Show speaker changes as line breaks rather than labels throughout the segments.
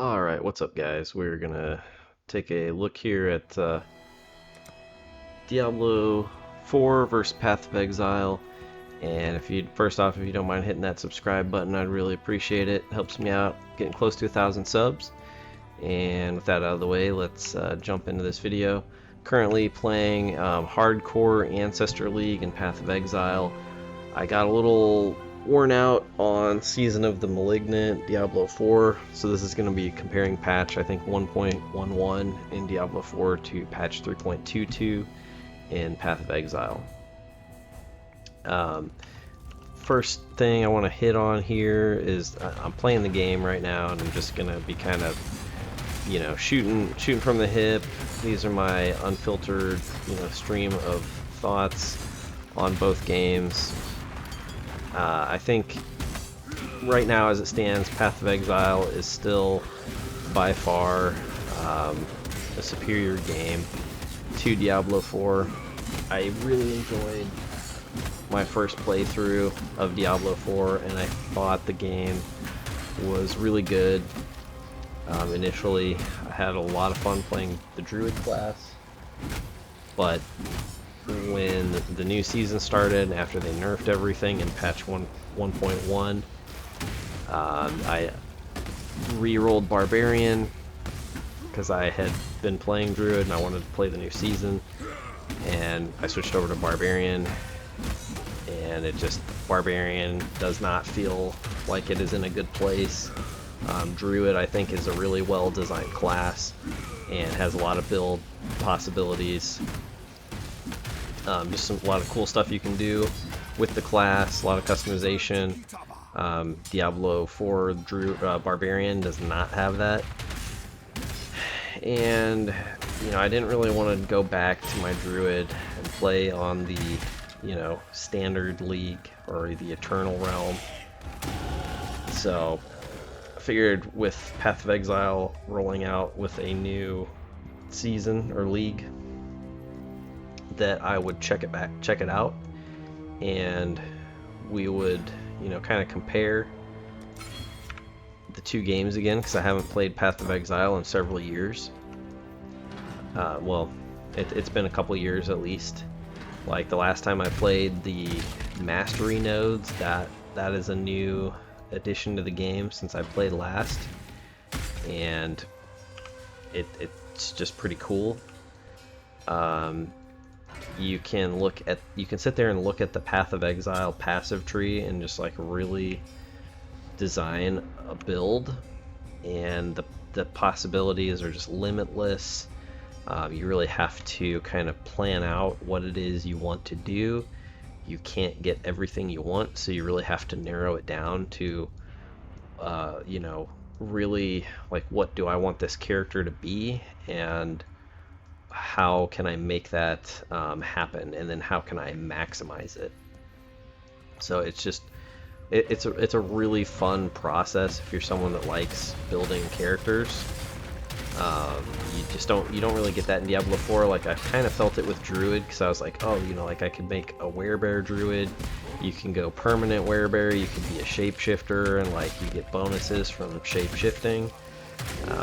Alright, what's up guys? We're gonna take a look here at Diablo 4 versus Path of Exile. And first off, if you don't mind hitting that subscribe button, I'd really appreciate it. It helps me out, getting close to 1,000 subs. And with that out of the way, let's jump into this video. Currently playing Hardcore Ancestor League and Path of Exile. I got a little worn out on Season of the Malignant, Diablo 4, so this is going to be comparing patch, I think 1.11 in Diablo 4 to patch 3.22 in Path of Exile. First thing I want to hit on here is I'm playing the game right now, and I'm just going to be kind of, shooting from the hip. These are my unfiltered, stream of thoughts on both games. I think right now, as it stands, Path of Exile is still by far a superior game to Diablo 4. I really enjoyed my first playthrough of Diablo 4, and I thought the game was really good. Initially, I had a lot of fun playing the Druid class, but when the new season started, after they nerfed everything in patch 1.1, I re-rolled Barbarian because I had been playing Druid and I wanted to play the new season, and I switched over to Barbarian, and Barbarian does not feel like it is in a good place. Druid, I think, is a really well designed class and has a lot of build possibilities. Just a lot of cool stuff you can do with the class, a lot of customization. Diablo 4 Barbarian does not have that. And, I didn't really want to go back to my Druid and play on the, standard league or the Eternal Realm. So, I figured with Path of Exile rolling out with a new season or league, that I would check it out, and we would, kind of compare the two games again, because I haven't played Path of Exile in several years. Well, it's been a couple years at least. Like the last time I played the Mastery nodes, that is a new addition to the game since I played last, and it's just pretty cool. You can sit there and look at the Path of Exile passive tree and just like really design a build, and the possibilities are just limitless. You really have to kind of plan out what it is you want to do. You can't get everything you want, so you really have to narrow it down to really like, what do I want this character to be, and how can I make that happen, and then how can I maximize it. So it's a really fun process if you're someone that likes building characters. You don't really get that in Diablo 4. Like, I kind of felt it with Druid, because I was like, oh, like I could make a werebear Druid. You can go permanent werebear. You could be a shapeshifter, and like you get bonuses from shapeshifting.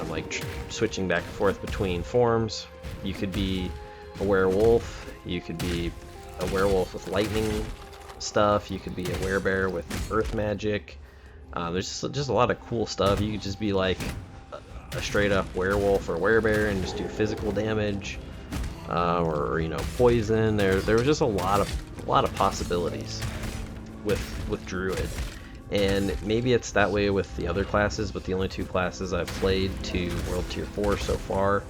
Like switching back and forth between forms. You could be a werewolf. You could be a werewolf with lightning stuff. You could be a werebear with earth magic. There's just a lot of cool stuff. You could just be like a straight up werewolf or werebear and just do physical damage, or poison. There was just a lot of possibilities with Druid. And maybe it's that way with the other classes, but the only two classes I've played to World Tier 4 so far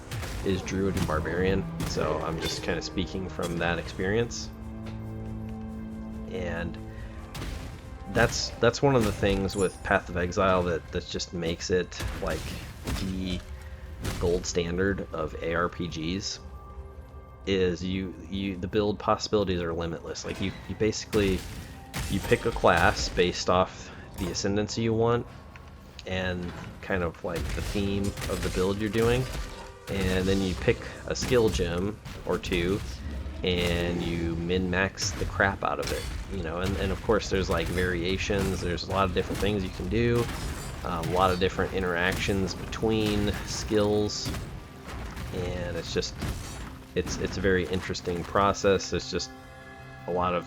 is Druid and Barbarian, so I'm just kind of speaking from that experience. And that's one of the things with Path of Exile that just makes it like the gold standard of ARPGs, is the build possibilities are limitless. Like you basically pick a class based off the ascendancy you want and kind of like the theme of the build you're doing, and then you pick a skill gem or two and you min-max the crap out of it, and of course there's like variations. There's a lot of different things you can do. A lot of different interactions between skills, and it's just it's a very interesting process. It's just a lot of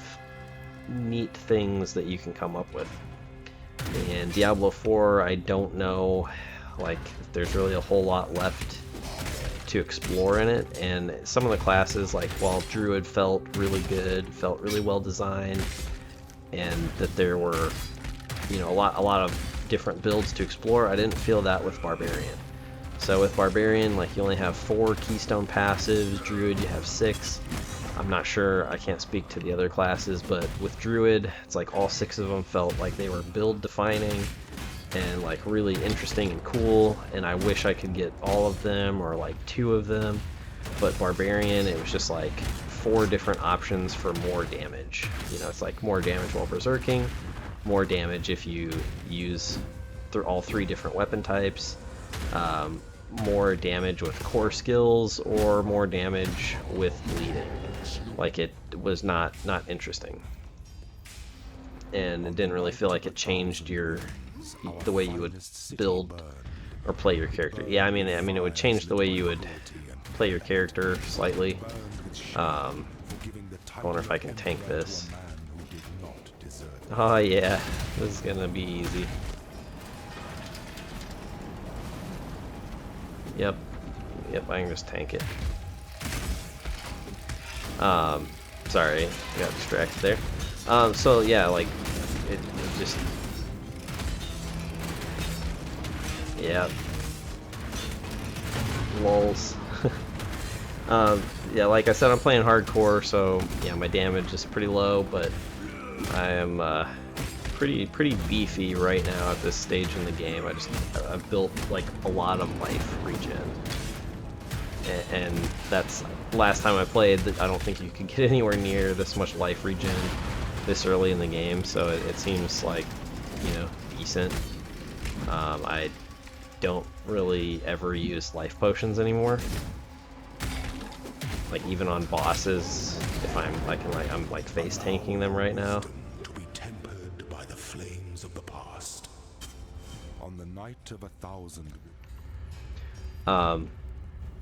neat things that you can come up with. And Diablo 4, I don't know, like, if there's really a whole lot left to explore in it. And some of the classes, like, while Druid felt really good, felt really well designed, and that there were, you know, a lot of different builds to explore, I didn't feel that with Barbarian. So with Barbarian, like, you only have 4 keystone passives. Druid, you have 6. I'm not sure, I can't speak to the other classes, but with Druid, it's like all 6 of them felt like they were build defining and like really interesting and cool, and I wish I could get all of them or like 2 of them. But Barbarian, it was just like 4 different options for more damage. You know, it's like more damage while berserking, more damage if you use all 3 different weapon types, more damage with core skills, or more damage with bleeding. Like, it was not interesting, and it didn't really feel like it changed the way you would build or play your character. Yeah, I mean it would change the way you would play your character slightly. I wonder if I can tank this. Oh yeah, this is gonna be easy. Yep, I can just tank it. Sorry, I got distracted there. So yeah, like, it just, yeah, lols. Yeah, like I said, I'm playing hardcore, so yeah, my damage is pretty low, but I am pretty beefy right now at this stage in the game. I've built like a lot of life regen, and that's last time I played. I don't think you could get anywhere near this much life regen this early in the game, so it seems like, you know, decent. I don't really ever use life potions anymore. Like, even on bosses, if I'm like face tanking them right now.
To be tempered by the flames of the past. On the night of 1,000.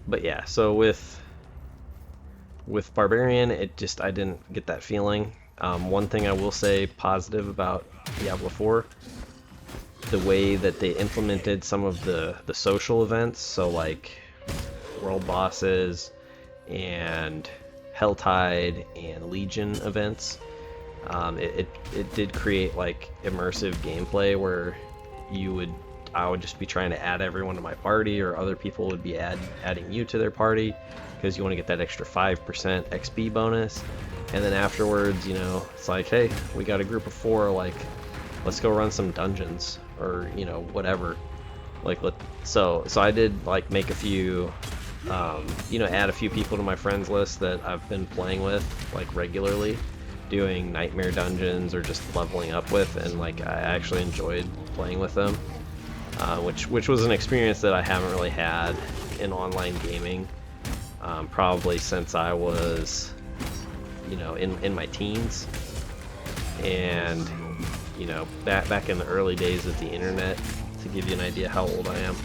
But yeah, so with Barbarian, I didn't get that feeling. One thing I will say positive about Diablo 4, the way that they implemented some of the social events, so like world bosses and Helltide and Legion events, it did create like immersive gameplay where I would just be trying to add everyone to my party, or other people would be adding you to their party, because you want to get that extra 5% XP bonus. And then afterwards, you know, it's like, hey, we got a group of 4, like, let's go run some dungeons, or, you know, whatever. Like, so I did like make a few, you know, add a few people to my friends list that I've been playing with like regularly, doing nightmare dungeons or just leveling up with, and like I actually enjoyed playing with them. Which was an experience that I haven't really had in online gaming, probably since I was, you know, in my teens, and, you know, back in the early days of the internet, to give you an idea how old I am.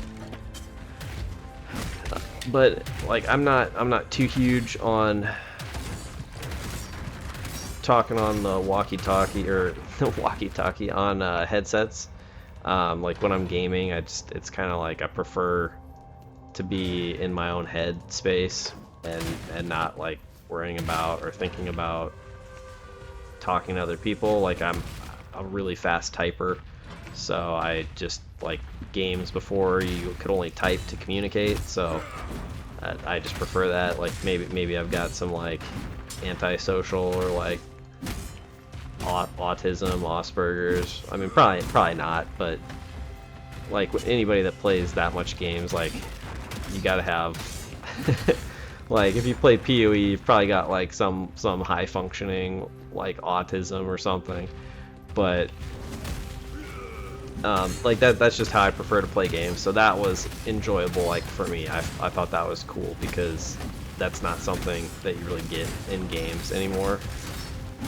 But like, I'm not too huge on talking on the walkie-talkie, or the walkie-talkie on headsets. Like when I'm gaming, it's kind of like I prefer to be in my own head space, and not like worrying about or thinking about talking to other people. Like, I'm a really fast typer, so I just like games before you could only type to communicate, so I just prefer that. Like, maybe I've got some like antisocial or like autism, Asperger's. I mean, probably not, but like anybody that plays that much games, like, you gotta have like, if you play POE, you've probably got like some high functioning like autism or something. But like that's just how I prefer to play games. So that was enjoyable, like, for me. I thought that was cool, because that's not something that you really get in games anymore.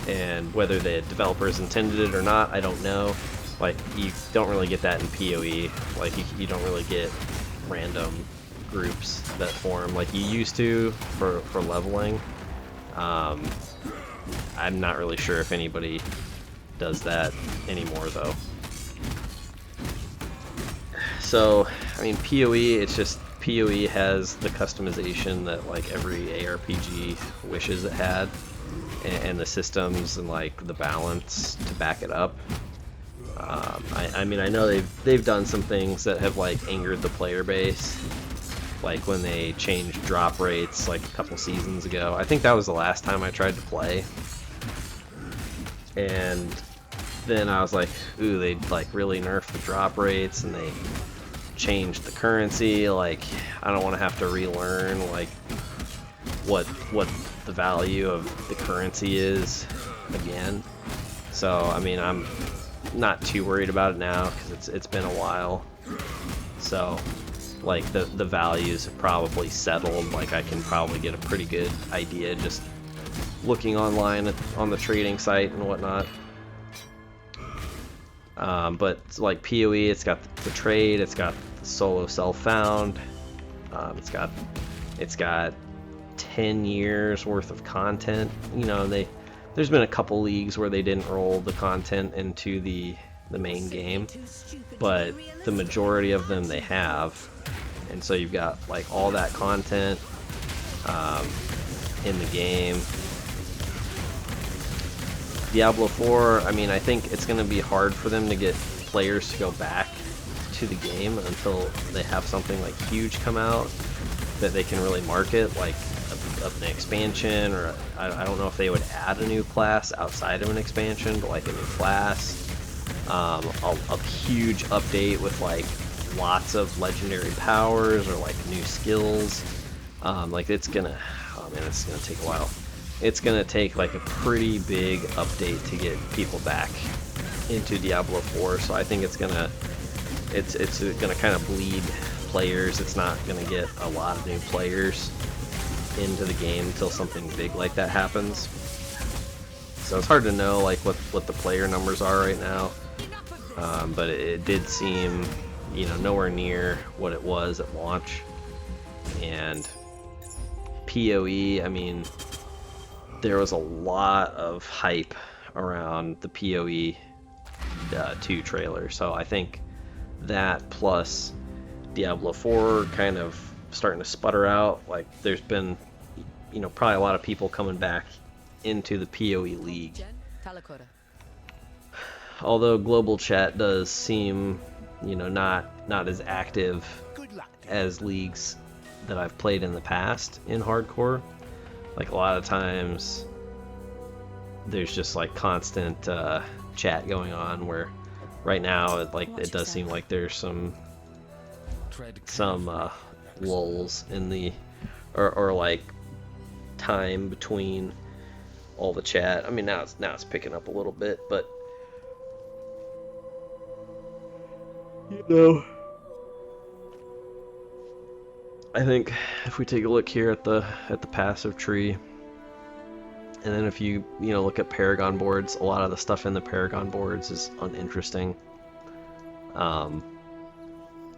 And whether the developers intended it or not, I don't know. Like, you don't really get that in POE. Like, you don't really get random groups that form like you used to for leveling. I'm not really sure if anybody does that anymore, though. So, I mean, POE, it's just, POE has the customization that, like, every ARPG wishes it had, and the systems and, like, the balance to back it up. I mean, I know they've done some things that have, like, angered the player base, like when they changed drop rates, like, a couple seasons ago. I think that was the last time I tried to play. And then I was like, ooh, they, like, really nerfed the drop rates, and they changed the currency. Like, I don't want to have to relearn, like, what the value of the currency is again. So, I mean, I'm not too worried about it now because it's been a while. So, like, the values have probably settled. Like, I can probably get a pretty good idea just looking online on the trading site and whatnot. But like POE, it's got the trade, it's got the solo self-found, it's got 10 years worth of content. You know, there's been a couple leagues where they didn't roll the content into the main game, but the majority of them they have. And so you've got, like, all that content in the game. Diablo 4, I mean, I think it's going to be hard for them to get players to go back to the game until they have something, like, huge come out that they can really market, like an expansion, or I don't know if they would add a new class outside of an expansion, but like a new class, a huge update with, like, lots of legendary powers or, like, new skills. Like, it's gonna, oh man, it's gonna take a while. It's gonna take, like, a pretty big update to get people back into Diablo 4. So I think it's gonna kind of bleed players. It's not gonna get a lot of new players into the game until something big like that happens. So it's hard to know, like, what the player numbers are right now. But it did seem, you know, nowhere near what it was at launch. And POE, I mean, there was a lot of hype around the POE 2 trailer. So I think that plus Diablo 4 kind of starting to sputter out. Like, there's been, you know, probably a lot of people coming back into the POE league. Although global chat does seem, you know, not as active as leagues that I've played in the past in hardcore. Like, a lot of times there's just, like, constant chat going on, where right now it does seem like there's some lulls in the or like time between all the chat. I mean, now it's picking up a little bit, but you know, I think if we take a look here at the passive tree, and then if you look at paragon boards, a lot of the stuff in the paragon boards is uninteresting.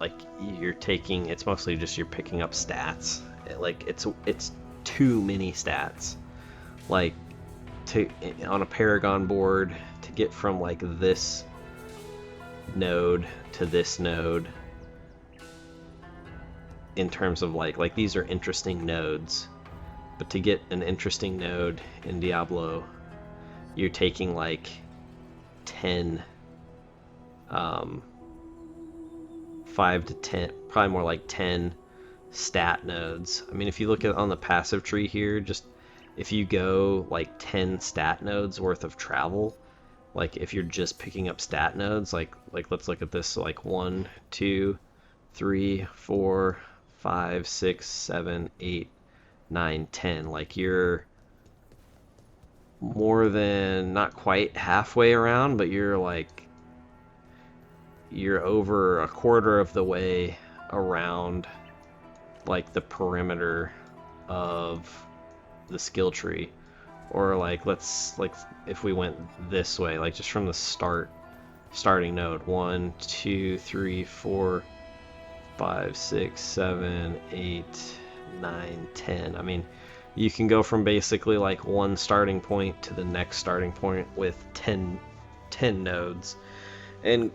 Like, it's mostly just you're picking up stats. Like, it's too many stats. Like, on a paragon board, to get from, like, this node to this node, in terms of like these are interesting nodes, but to get an interesting node in Diablo, you're taking like 10 5 to 10, probably more like 10 stat nodes. I mean, if you look at on the passive tree here, just if you go like 10 stat nodes worth of travel, like if you're just picking up stat nodes, like let's look at this, so like 1, 2, 3, 4, 5, 6, 7, 8, 9, 10. Like, you're more than, not quite halfway around, but you're over a quarter of the way around, like, the perimeter of the skill tree. Or like, if we went this way, like just from the start starting node. 1, 2, 3, 4, 5, 6, 7, 8, 9, 10. I mean, you can go from basically like one starting point to the next starting point with 10 nodes, and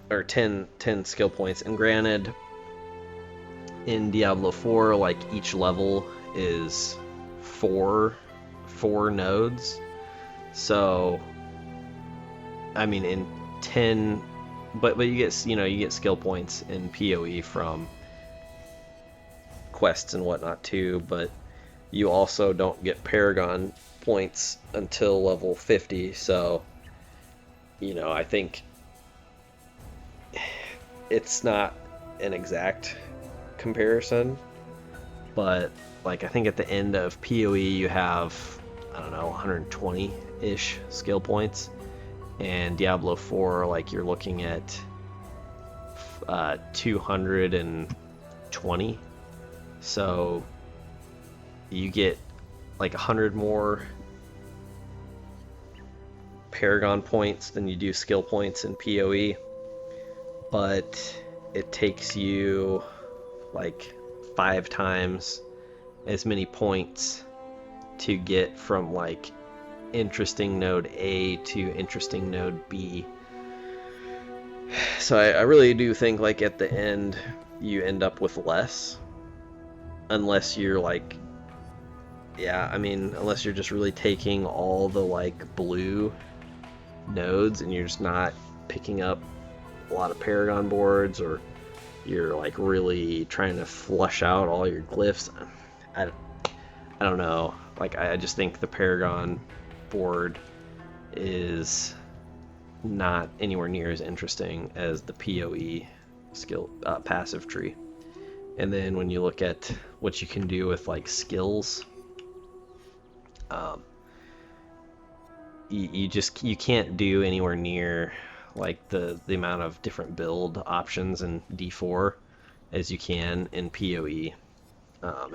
or 10 skill points. And granted, in Diablo 4, like each level is four nodes. So I mean, in 10, but you get, you get skill points in POE from quests and whatnot too, but you also don't get paragon points until level 50. So I think it's not an exact comparison, but like I think at the end of POE you have, I don't know, 120-ish skill points, and Diablo 4 like you're looking at 220. So you get like 100 more paragon points than you do skill points in POE, but it takes you like 5 times as many points to get from like interesting node A to interesting node B. So I really do think like at the end you end up with less, unless you're like, yeah, I mean, unless you're just really taking all the like blue nodes and you're just not picking up a lot of paragon boards, or you're like really trying to flush out all your glyphs. I don't know. Like I just think the paragon board is not anywhere near as interesting as the POE skill passive tree. And then when you look at what you can do with like skills, you can't do anywhere near like the amount of different build options in D4 as you can in POE.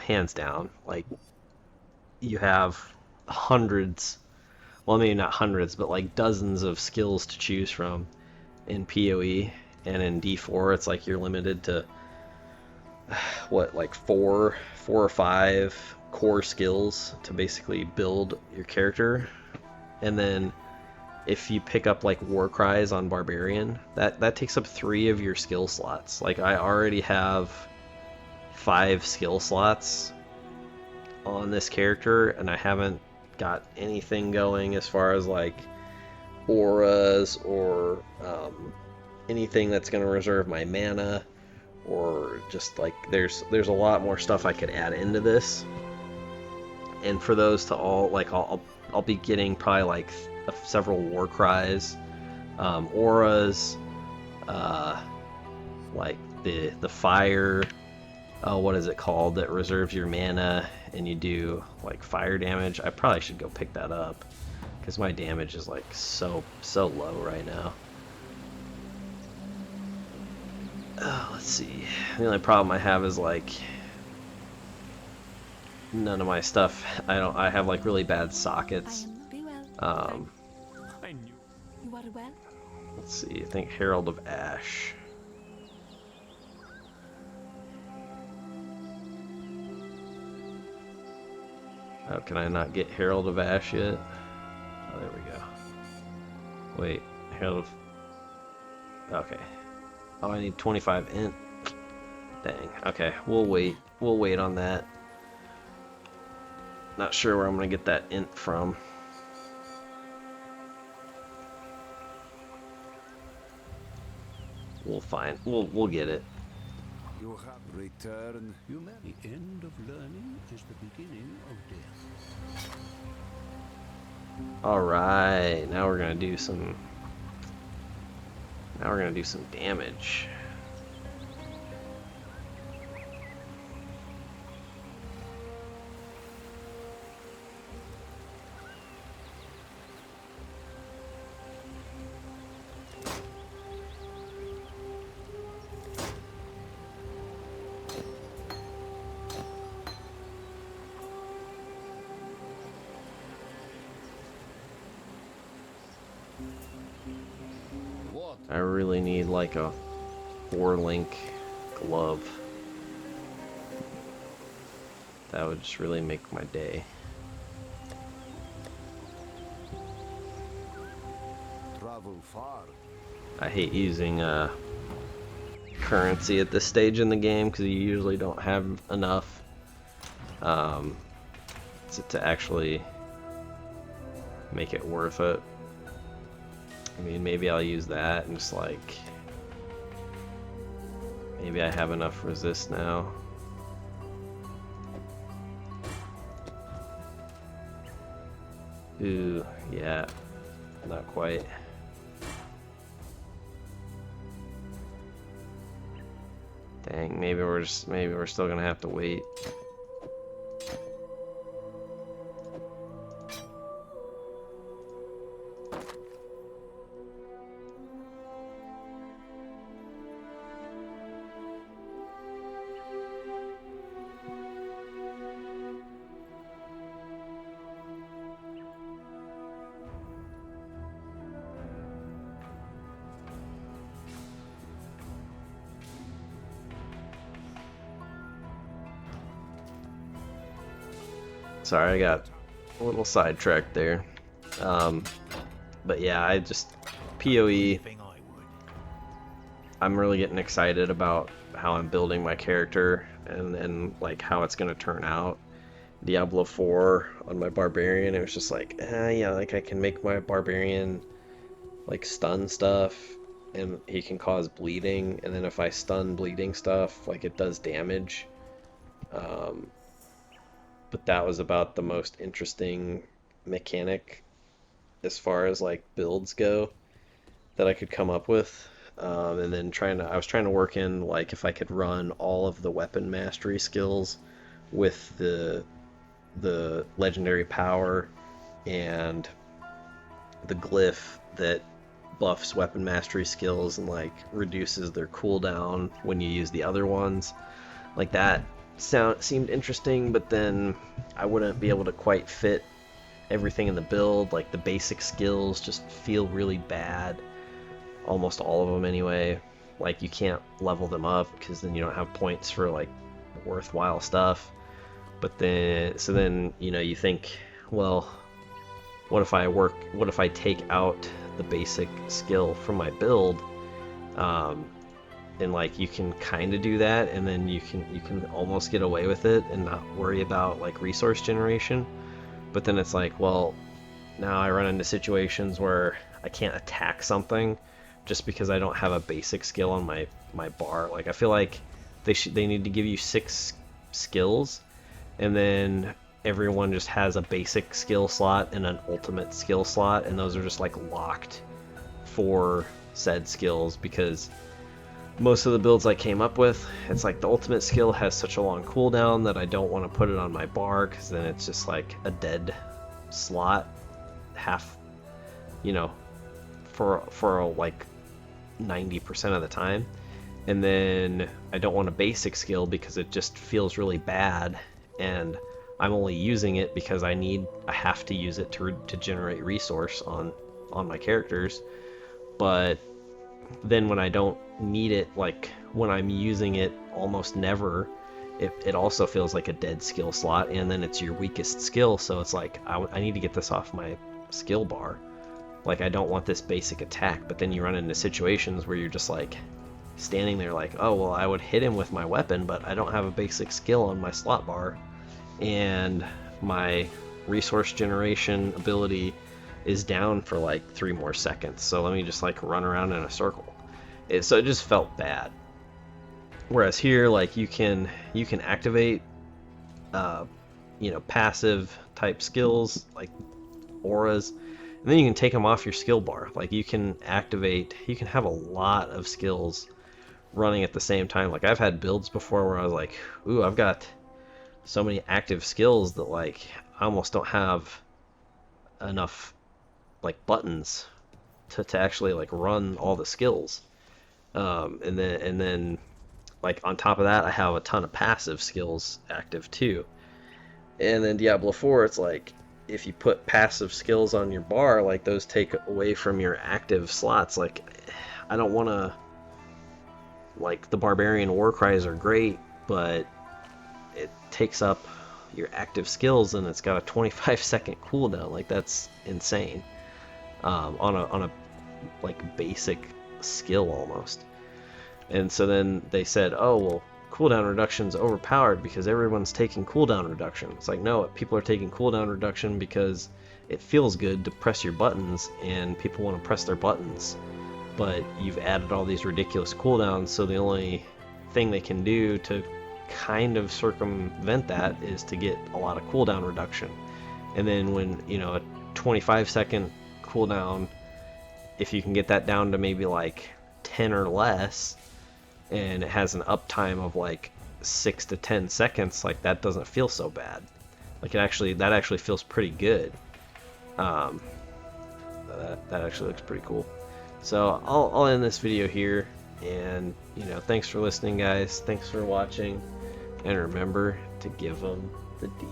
Hands down, like you have hundreds, well maybe not hundreds, but like dozens of skills to choose from in POE, and in D4 it's like you're limited to what, like four or five core skills to basically build your character. And then if you pick up like war cries on barbarian, that takes up 3 of your skill slots. Like I already have 5 skill slots on this character, and I haven't got anything going as far as like auras or anything that's going to reserve my mana, or just like there's a lot more stuff I could add into this. And for those to all, like I'll be getting probably like several war cries, auras, like the fire, what is it called, that reserves your mana and you do like fire damage. I probably should go pick that up because my damage is like so low right now. Let's see. The only problem I have is like none of my stuff. I have like really bad sockets. Let's see. I think Herald of Ash. Oh, can I not get Herald of Ash yet? Oh, there we go. Wait, Herald of... Okay. Oh, I need 25 int. Dang. Okay, we'll wait. We'll wait on that. Not sure where I'm gonna get that int from. We'll find. We'll get it.
You have returned. The end of learning is the beginning of death.
All right. Now we're gonna do some. Now we're gonna do some damage. I really need like a 4-link glove. That would just really make my day.
Travel far.
I hate using currency at this stage in the game because you usually don't have enough to actually make it worth it. I mean, maybe I'll use that and just like, maybe I have enough resist now. Ooh, yeah, not quite. Dang, maybe we're still gonna have to wait. Sorry, I got a little sidetracked there. But yeah, I just POE. I'm really getting excited about how I'm building my character and like how it's gonna turn out. Diablo 4 on my barbarian, it was just like, yeah, like I can make my barbarian like stun stuff, and he can cause bleeding, and then if I stun bleeding stuff, like it does damage. But that was about the most interesting mechanic as far as like builds go that I could come up with. And then I was trying to work in like if I could run all of the weapon mastery skills with the legendary power and the glyph that buffs weapon mastery skills and like reduces their cooldown when you use the other ones. Like that seemed interesting, but then I wouldn't be able to quite fit everything in the build. Like the basic skills just feel really bad, almost all of them anyway. Like you can't level them up because then you don't have points for like worthwhile stuff. But then you know, you think, well, what if I take out the basic skill from my build, and like you can kind of do that, and then you can almost get away with it and not worry about like resource generation. But then it's like, well, now I run into situations where I can't attack something just because I don't have a basic skill on my bar. Like I feel like they need to give you 6 skills, and then everyone just has a basic skill slot and an ultimate skill slot, and those are just like locked for said skills, because most of the builds I came up with, it's like the ultimate skill has such a long cooldown that I don't want to put it on my bar, because then it's just like a dead slot half, you know, for like 90% of the time. And then I don't want a basic skill because it just feels really bad, and I'm only using it because I have to use it to generate resource on my characters. But then when I don't need it, like when I'm using it almost never, it also feels like a dead skill slot, and then it's your weakest skill, so it's like I need to get this off my skill bar. Like I don't want this basic attack, but then you run into situations where you're just like standing there like, oh well, I would hit him with my weapon, but I don't have a basic skill on my slot bar, and my resource generation ability is down for like 3 more seconds, so let me just like run around in a circle. So it just felt bad. Whereas here, like you can activate you know, passive type skills like auras, and then you can take them off your skill bar. Like you can have a lot of skills running at the same time. Like I've had builds before where I was like, ooh, I've got so many active skills that like I almost don't have enough like buttons to actually like run all the skills. And then like on top of that, I have a ton of passive skills active too. And then Diablo 4, it's like if you put passive skills on your bar, like those take away from your active slots. Like I don't want to, like, the barbarian war cries are great, but it takes up your active skills and it's got a 25-second cooldown. Like, that's insane. On a like basic skill almost. And so then they said, oh well, cooldown reduction's overpowered because everyone's taking cooldown reduction. It's like, no, people are taking cooldown reduction because it feels good to press your buttons and people want to press their buttons. But you've added all these ridiculous cooldowns, so the only thing they can do to kind of circumvent that is to get a lot of cooldown reduction. And then when, you know, a 25-second cooldown, if you can get that down to maybe like 10 or less, and it has an uptime of like 6 to 10 seconds, like that doesn't feel so bad. Like that actually feels pretty good. That actually looks pretty cool. So I'll end this video here, and you know, thanks for listening, guys. Thanks for watching, and remember to give them the D.